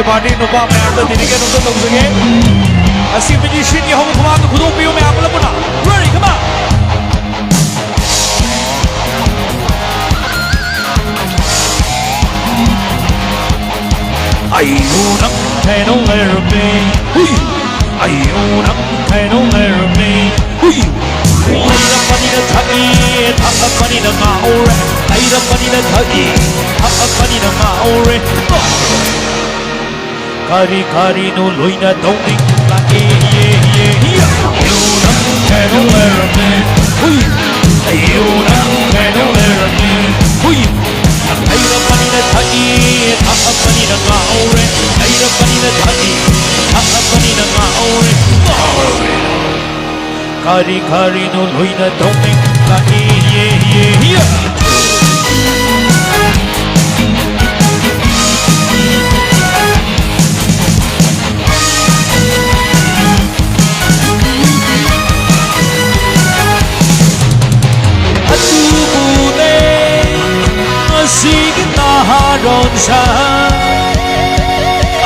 party no pa me anda dini ke no to tong sage asim ji shin ye hong khama to khudo piyo me apla puna ready come on ayunam kaino lerme hui ayunam kaino lerme hui Laila panina thagi thak panina maore Laila panina thagi thak panina maore Kari kari no loina dong la ye ayunam kaino lerme hui ayunam kaino lerme hui Laila panina thagi thak panina maore Laila panina thagi thak panina maore Kari kari no loina dong la ye Atubune asig na haron sa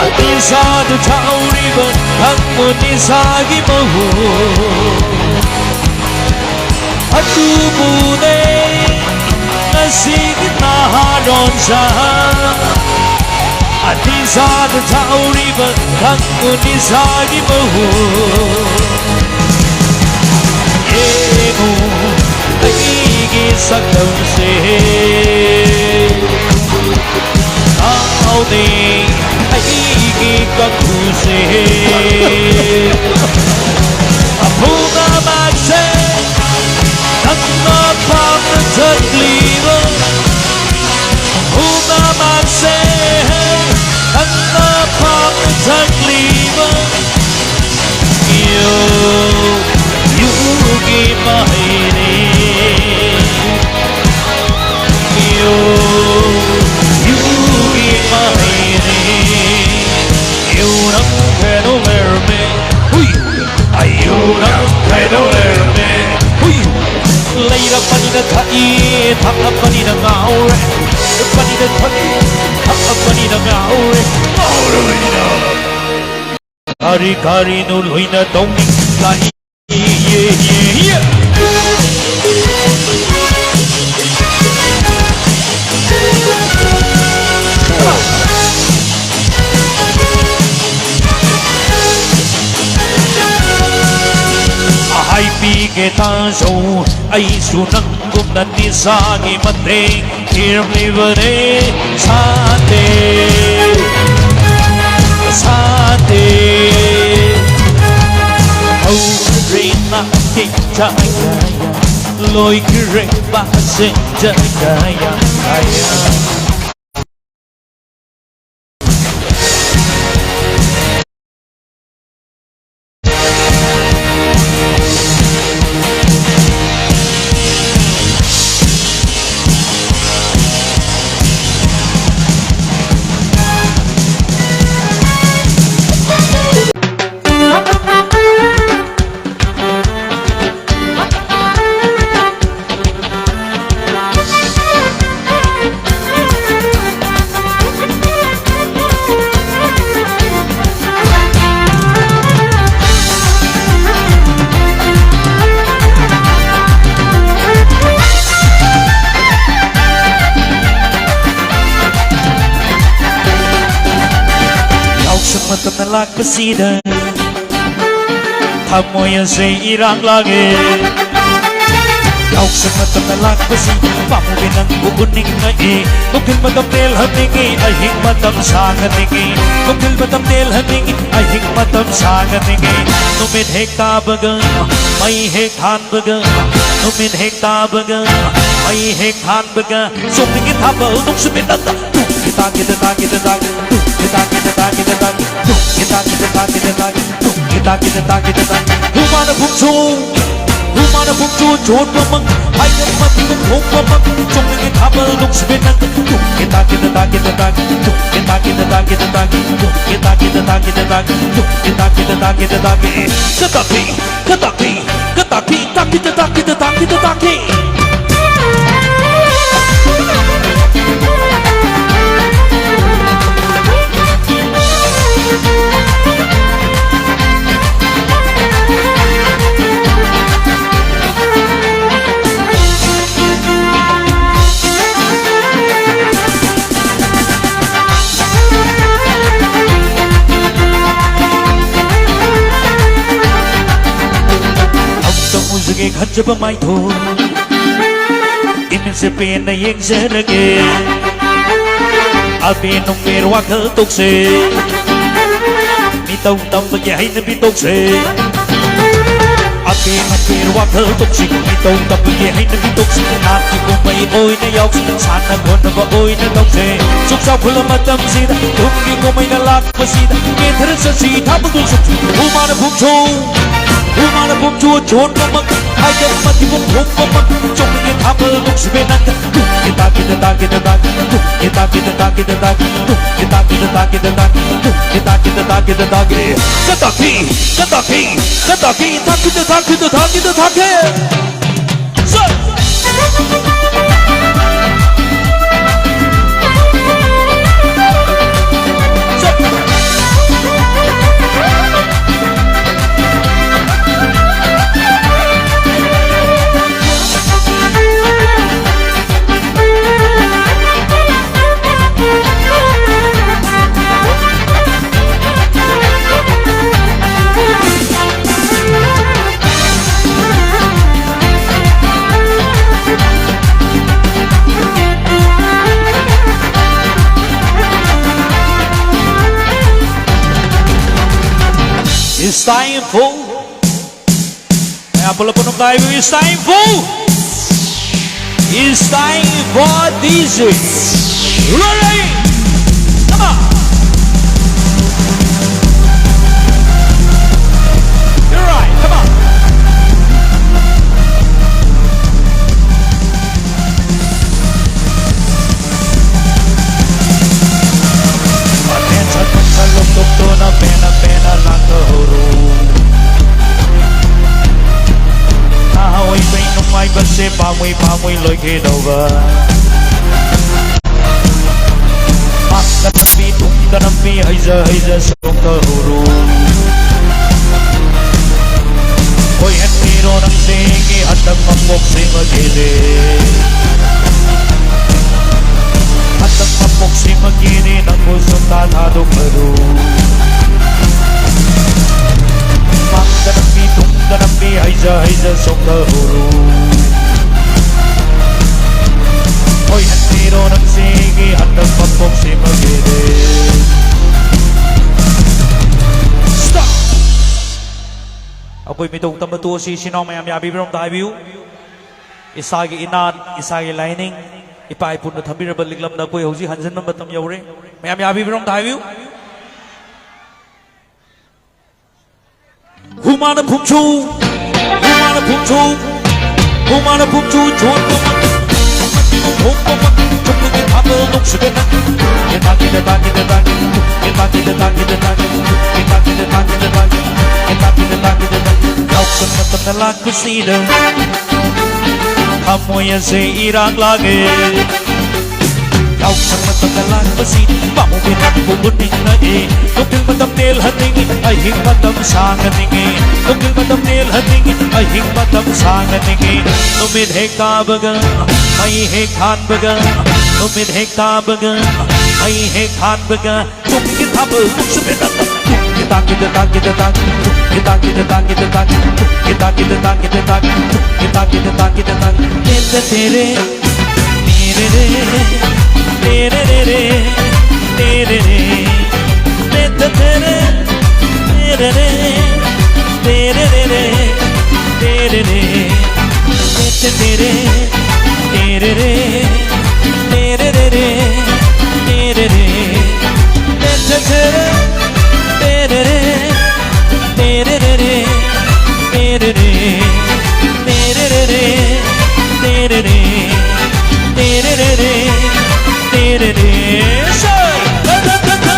Atisa du tauriba Hakmuni sagi mahu Atubune asig na haron sa Atisa du tauriba Hakmuni sagi mahu Yemu Nagigi sakam se Audi Nagigi kakuse Apuna magse Nagna pagtagliva Apuna magse Nagna pagtagliva Yugi mahine Yugi mahine Ayunam kaino lerme hui Ayunam kaino lerme hui Laila panina thagi thak panina maore Panina thagi thak panina maore Maore Kari kari no loina dong la ye Ai pi ke ta so ai su nang gum na ni sa gi mate here me vare sate Hau rina ki chaya loi ki re ba se jaya Lakasida Tamoya se irang lagi Yauk sematam na lakasida Pamulinang bukuning na Nukil matam del haningi Ahing matam sangat ningi Nukil matam del haningi Ahing matam sangat ningi Numit hek tabaga May hek hanbaga Numit hek tabaga May hek hanbaga Sumingit haba Unong suminata Kita Humana bukcu chot mamang Ayam mati buk mamang Chong ingin habal duk sebenak Kita ꯐꯖꯕ ꯃꯥꯏꯊꯣꯡ 이민세 ꯄꯦꯟꯅ ꯌꯦꯡꯖꯔꯒꯦ ꯑꯕꯦ ꯅꯨꯡꯕꯦꯔ ꯋꯥꯈꯜ ꯇꯣꯛꯁꯦ ꯃꯤꯇꯧ ꯇꯝꯕꯒꯤ ꯍꯩꯅꯕꯤ ꯇꯣꯛꯁꯦ ꯑꯕꯦ ꯅꯨꯡꯕꯦꯔ ꯋꯥꯈꯜ ꯇꯣꯛꯁꯤ ꯃꯤꯇꯧ ꯇꯝꯕꯒꯤ ꯍꯩꯅꯕꯤ ꯇꯣꯛꯁꯤ ꯅꯥꯠꯀꯤ ꯀꯨꯝꯍꯩ ꯑꯣꯏꯅ ꯌꯥꯎꯁꯤ ꯁꯥꯟꯅ ꯈꯣꯠꯅꯕ ꯑꯣꯏꯅ ꯇꯧꯁꯦ ꯁꯨꯛ ꯆꯥꯎꯈꯠꯂ ꯃꯇꯝꯁꯤꯗ ꯇꯨꯡꯒꯤ ꯀꯨꯝꯍꯩꯅ ꯂꯥꯛꯄꯁꯤꯗ ꯀꯦꯊꯔ ꯆꯠꯁꯤ ꯊꯥꯕꯜꯗꯨ ꯁꯨꯛꯁꯤ ꯍꯨꯃꯥꯅ ꯐꯨꯡꯁꯨ Humana bumchu chon mamak Ayat mati bum hum mamak Chong ke thapal duk sibe nak Kita kita ta kita ta Kita kita ta kita ta Kita kita ta kita ta Kita kita ta kita ta Kata ki Kata ki Kata ki Ta kita ta kita ta kita ta ke Sir It's time for Kaya pala po nung tayo It's time for It's time for DJ Ready? Come on! You're right, come on! Attention, magsalugtog to na pena-pena lang kahuro Nahaway ba'y numay base pamoy-pamoy loy kinawa Makkanampi, tungkanampi, hayza-hayza sa tong kahuro Hoy hetero ng singi at nagmamoksi magilid At nagmamoksi magini ng pusong tatadong laro Makkanampi, tungkanampi, hayza-hayza sa kahuro Hoy hetero ng singi at nagmamoksi magilid Stop! Ako'y mitong tamatuo si sinong mayami abibirong tayo Isagi inat, isagi lining Ipaipun na thambi rabal liglam na ko'y hausi hansan ng batam yawre Mayami abibirong tayo Humana pumchu Humana pumchu Humana pumchu Chon mamak Hum mamak Chok naging hapal nung sabitan Kita kita ta kita ta Kita kita ta kita ta Kita kita ta kita ta Kita kita ta kita ta Lauksan matan na lakusida Amoy yan sa irang lagi Lauksan matan na lakusida Pamubin ang bubuning na Tukil matamnil haningi Ay hingmatam sa nganingi Tukil matamnil haningi Ay hingmatam sa nganingi Numidhek tabaga Ay hekhan baga Numidhek tabaga Ay hekhan baga Tukil habal Tuksubitan Kita kita ta kita ta Kita kita ta kita ta Kita kita ta kita ta Kita kita ta kita ta Kita tere Tere re Tere re re Tere re Kita tere Tere re Tere re re Tere re Kita tere Tere re Tere re re Tere re Kita tere Tere re Tere re re Tere re Tere re re Tere re Tere re re Tere re Say ta ta ta ta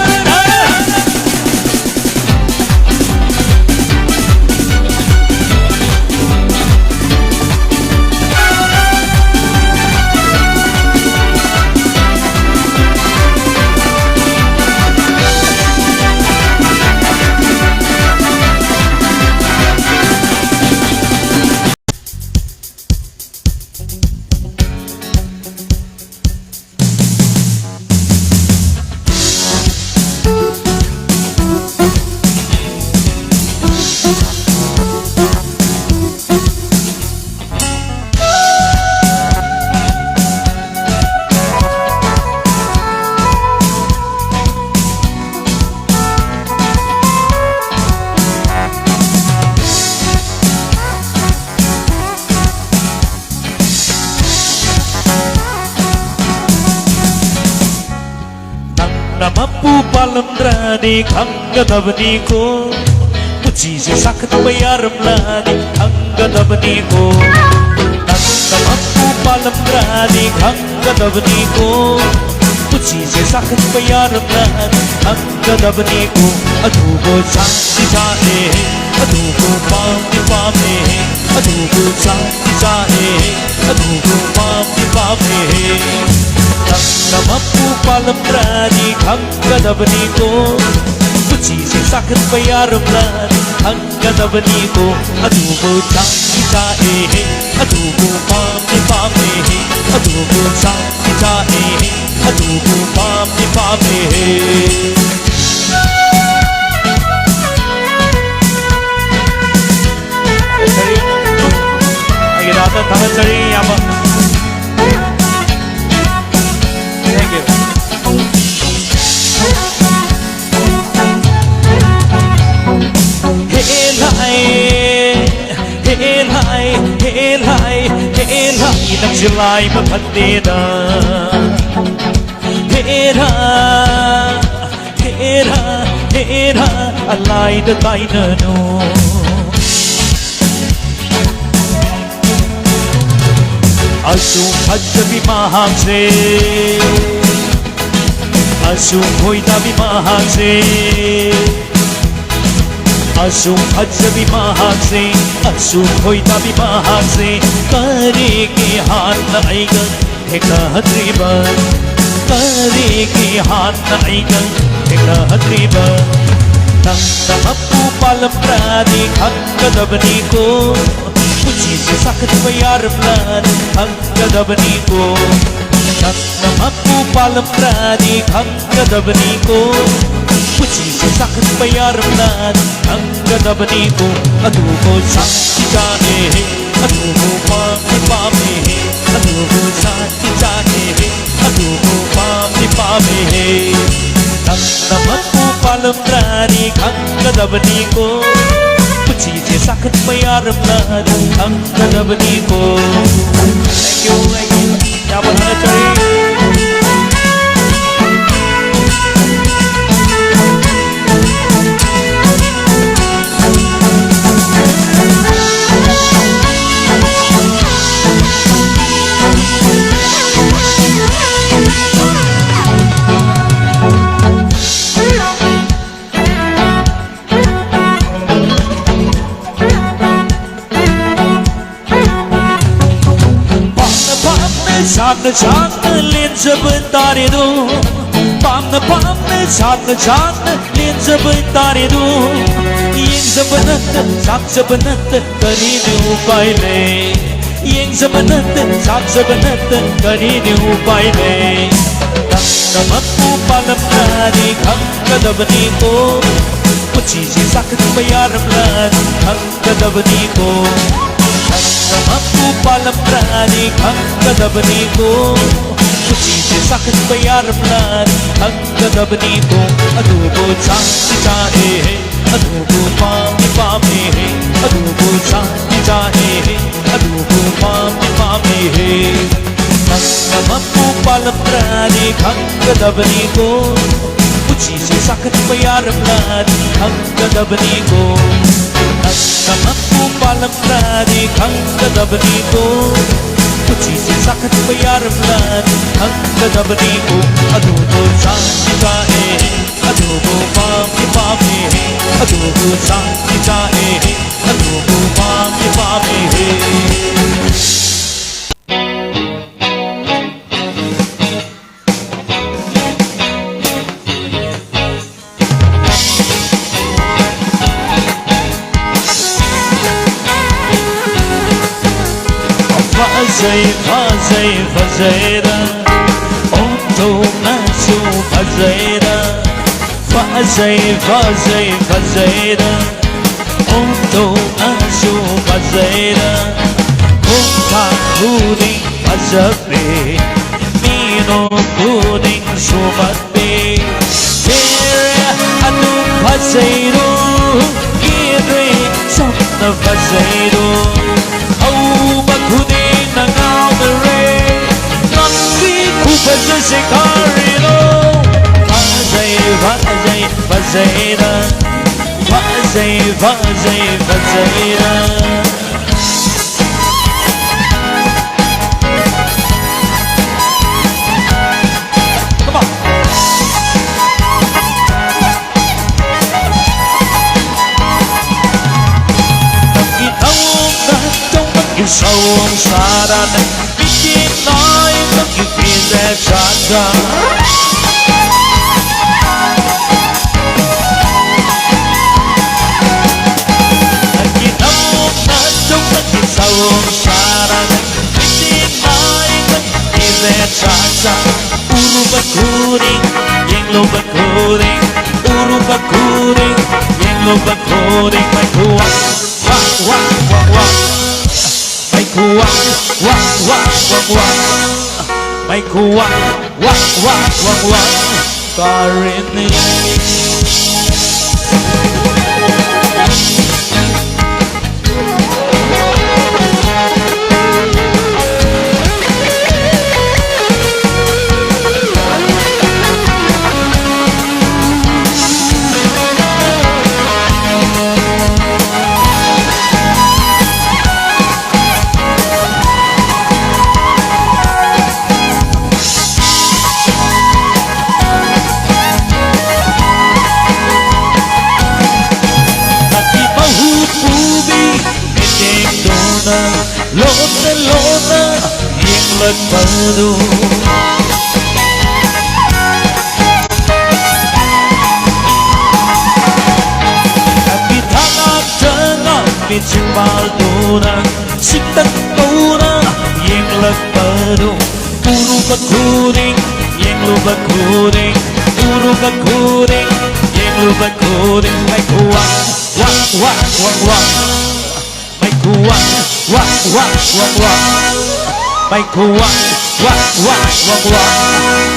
Mapu palamdrani khanggadabniko Puchise sakhat bayaramlani khanggadabniko Nanda mapu palamdrani khanggadabniko Puchise sakhat bayaramlani khanggadabniko Adubo chanti chahe Adubo pamni pame Adubo chanti chahe Adubo pamni pame Nanda mapu palamdrani khanggadabniko Puchise sakhat bayaramlani khanggadabniko Adubo chanti chahe Adubo pamni pame Adubo chanti chahe Adubo pamni pame Nagirata thangatsari yama Thank you. Hey lai nagsilay maphatida Hera alay da tay na no Asung hadsabi mahangse Asung hoy tabi mahangse Asung hadsabi mahangse Asung hoy tabi mahangse Kare ke haat na aigan Thekna hatriban Kare ke haat na aigan Thekna hatriban Nanda mapu palamdrani khanggadabniko Puchise sakhat bayaramlani khanggadabniko Nanda mapu palamdrani khanggadabniko Puchise sakhat bayaramlani khanggadabniko Adubo chanti chahe Adubo pamni pame Adubo chanti chahe Adubo pamni pame Nanda mapu palamdrani khanggadabniko Puchise sakhat bayaramlani khanggadabniko Thank you. Yaman Hanachari Chakna lên jab tare do Pamna chakna lên jab tare do Yeng zabanat sak zabanat kari ne upay le Yeng zabanat sak zabanat kari ne upay le Nanda mapu palamdrani khanggadabniko Puchise sakhat bayaramlani khanggadabniko Nanda mapu palamdrani khanggadabniko Puchise sakhat bayaramlani khanggadabniko Adubo chanti chahe Adubo pamni pame Adubo chanti chahe Adubo pamni pame Nanda mapu palamdrani khanggadabniko Puchise sakhat bayaramlani khanggadabniko Nanda mapu palamdrani khanggadabniko Puchise sakhat bayaramlani khanggadabniko Adubo chanti chahe Adubo pamni pame Adubo chanti chahe Adubo pamni pame Fazera Onto nasu fazera Fazera Onto nasu fazera Onta kuning fazabe Mino kuning sumabe Kere anu fazero Kere samna fazero Au makuning nangaw Fazay Sâu xa đàn biết chỉ nói tất cả khi sẽ trả ra chỉ thấm ta trong tất cả sâu xa đàn biết chỉ nói tất cả khi sẽ trả ra Uruba kuring yang lo bakuring Uruba kuring yang lo bakuring mai kuat wah kuat mai kuat karini Lona yang berpadu Tapi tangan tengah Bincang baldona Sintan tuna yang berpadu Uruba kuning yang luba kuning Uruba kuning yang luba kuning Mai kuat Mai kuat Mai kuat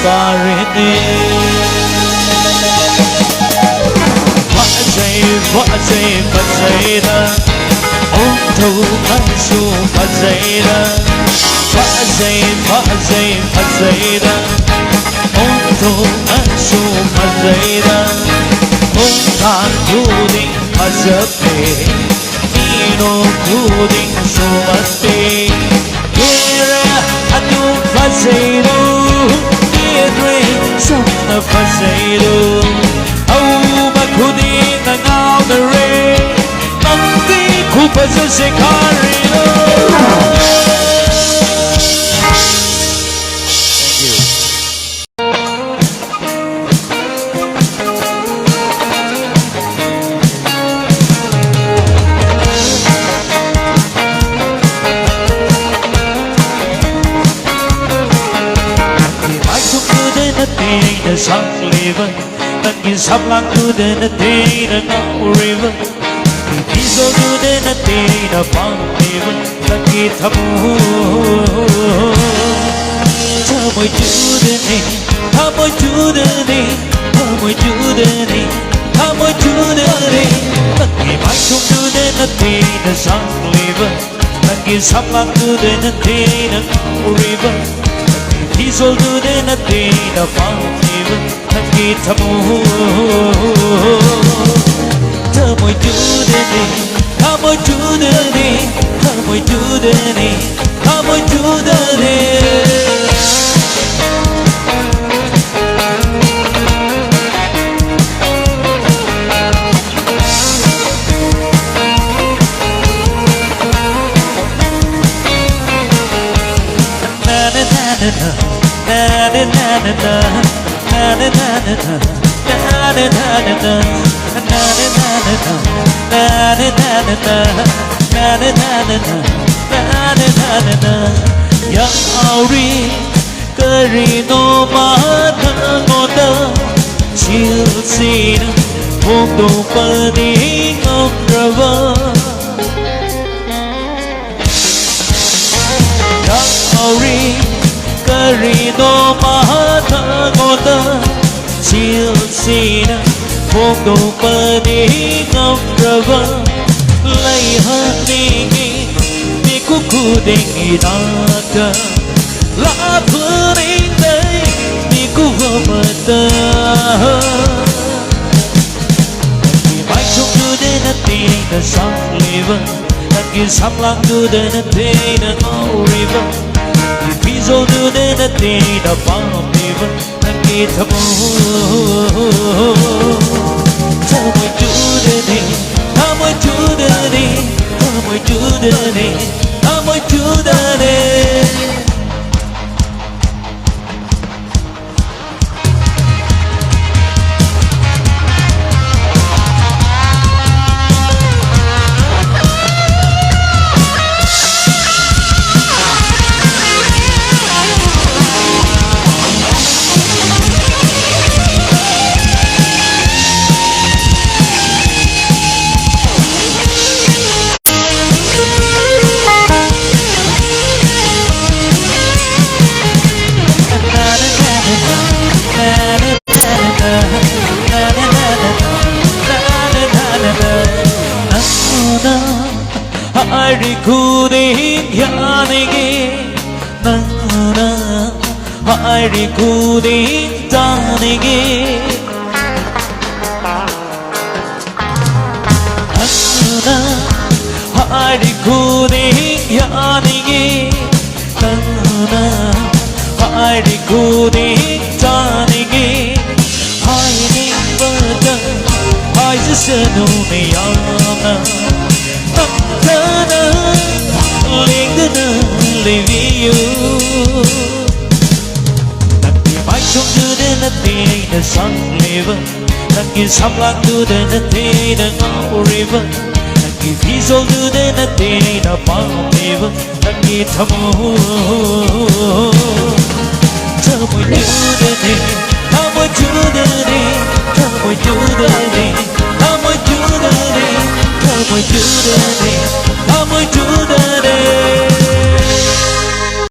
karini Phật dây ra ôm thâu mai su Phật dây ra Phật dây ra ôm thâu mai su Phật dây ra ôm than thu định Phật dập về Nino kuding sumasti Kira atu faseiro Kira sumna faseiro Au makuding nangau na re Nanti kupasa sekarino Sang river, and his hablang to the day the now river. He's all to the day the pond river, the gate of Come with you the day, come with you the day, come with you the day, come with you the day. But he might come to the day the sang river, and his hablang to the day the now river. He's all good in a day, the fountain, and get a move. Come with you the day, come with you the day, come with you the day, come with you the day. Yang auri kerino mata ngoda chill sin foto padi ngamrawa Yang auri kerino mata ngoda chill sin foto padi ngamrawa lai hati Kuku dengi naga La pering day Niku hamata Di mai chung du de na ti 나 설레워 남긴 삼랑 그대는 때는 어리워 이 비소 그대는 때나 밤이워 남긴 타고 Thôi 주더니 아무 주더니 아무 주더니 아무 주더니 구린 야내게 나나 하리 구린 자네게 나나 하리 구린 야내게 나나 하리 구린 자네게 하이닝 버터 하이스 눈에 영나 Leave you Nặng mãi trong đưa đến đất thì đã sáng liver Nặng kia sắp lạc đưa đến đất thì đã ngõ river Nặng kia phí dâu đưa đến đất thì đã bao liver Nặng kia thầm hồn